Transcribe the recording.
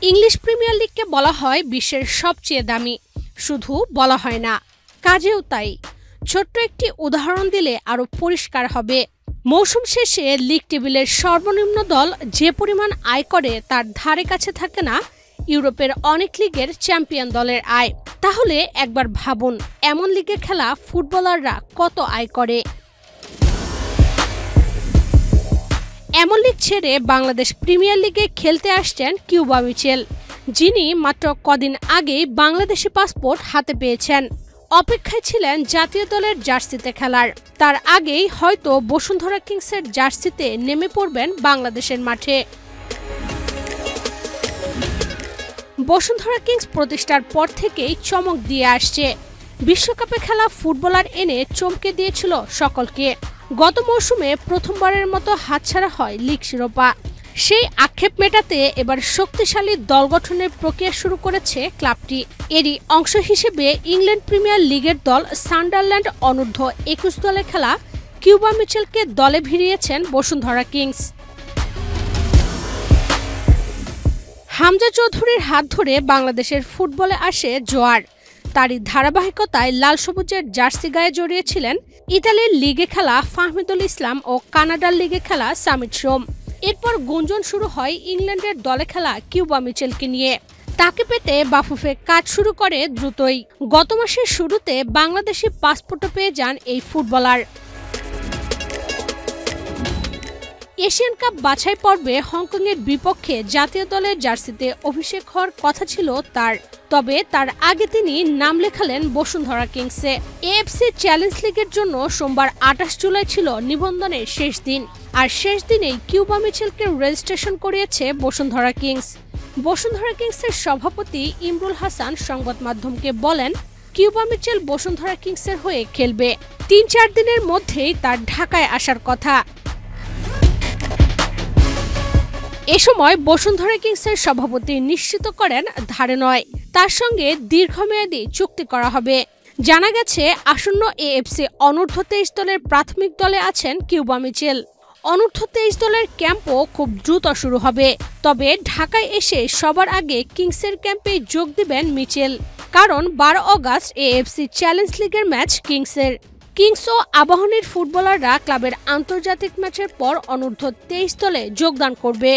English premier লিগকে বলা হয় বিশ্বের সবচেয়ে দামি, শুধু বলা হয় না, কাজেও তাই। ছোট্ট একটি উদাহরণ দিলে আরও পরিষ্কার হবে। মৌসুম শেষে লিগ টেবিলের সর্বনিম্ন দল যে পরিমাণ আয় করে তার ধারে কাছে থাকে না ইউরোপের অনেক লিগের চ্যাম্পিয়ন দলের আয়। তাহলে একবার ভাবুন, এমন লিগে খেলা ফুটবলাররা কত আয় করে। এমন লিগ ছেড়ে বাংলাদেশ প্রিমিয়ার লিগে খেলতে আসছেন কিউবা মিচেল, যিনি মাত্র কদিন আগেই বাংলাদেশি পাসপোর্ট হাতে পেয়েছেন। অপেক্ষায় ছিলেন জাতীয় দলের জার্সিতে খেলার। তার আগেই হয়তো বসুন্ধরা কিংসের জার্সিতে নেমে পড়বেন বাংলাদেশের মাঠে। বসুন্ধরা কিংস প্রতিষ্ঠার পর থেকেই চমক দিয়ে আসছে। বিশ্বকাপে খেলা ফুটবলার এনে চমকে দিয়েছিল সকলকে। গত মৌসুমে প্রথমবারের মতো হাতছাড়া হয় লিগ শিরোপা। সেই আক্ষেপ মেটাতে এবার শক্তিশালী দল গঠনের প্রক্রিয়া শুরু করেছে ক্লাবটি। এরই অংশ হিসেবে ইংল্যান্ড প্রিমিয়ার লিগের দল সান্ডারল্যান্ড অনূর্ধ্ব 21 দলে খেলা কিউবা মিচেলকে দলে ভিড়িয়েছেন বসুন্ধরা কিংস। হামজা চৌধুরীর হাত ধরে বাংলাদেশের ফুটবলে আসে জোয়ার। তারই ধারাবাহিকতায় লাল সবুজের জার্সি গায়ে জড়িয়েছিলেন ইতালির লিগে খেলা ফাহমিদুল ইসলাম ও কানাডার লিগে খেলা সামিট সোম। এরপর গুঞ্জন শুরু হয় ইংল্যান্ডের দলে খেলা কিউবা মিচেলকে নিয়ে। তাকে পেতে বাফুফে কাজ শুরু করে দ্রুতই। গত মাসের শুরুতে বাংলাদেশি পাসপোর্টও পেয়ে যান এই ফুটবলার। এশিয়ান কাপ বাছাই পর্বে হংকংয়ের বিপক্ষে জাতীয় দলের জার্সিতে অভিষেক হওয়ার কথা ছিল তার। তবে তার আগে তিনি নাম লেখালেন বসুন্ধরা কিংসে। এএফসি চ্যালেঞ্জ লিগের জন্য সোমবার 28 জুলাই ছিল নিবন্ধনের শেষ দিন। আর শেষ দিনেই কিউবা মিচেলকে রেজিস্ট্রেশন করিয়েছে বসুন্ধরা কিংস। বসুন্ধরা কিংসের সভাপতি ইমরুল হাসান সংবাদ মাধ্যমকে বলেন, কিউবা মিচেল বসুন্ধরা কিংসের হয়ে খেলবে। 3-4 দিনের মধ্যেই তার ঢাকায় আসার কথা। এ সময় বসুন্ধরা কিংসের সভাপতি নিশ্চিত করেন ধারে নয়, তার সঙ্গে দীর্ঘমেয়াদী চুক্তি করা হবে। জানা গেছে আসন্ন এএফসি অনূর্ধ্ব 23 দলের প্রাথমিক দলে আছেন কিউবা মিচেল। অনূর্ধ্ব 23 দলের ক্যাম্পও খুব দ্রুত শুরু হবে। তবে ঢাকায় এসে সবার আগে কিংসের ক্যাম্পে যোগ দিবেন মিচেল, কারণ 12 অগাস্ট এএফসি চ্যালেঞ্জ লিগের ম্যাচ কিংসের। কিংস ও আবাহনীর ফুটবলাররা ক্লাবের আন্তর্জাতিক ম্যাচের পর অনূর্ধ্ব 23 দলে যোগদান করবে।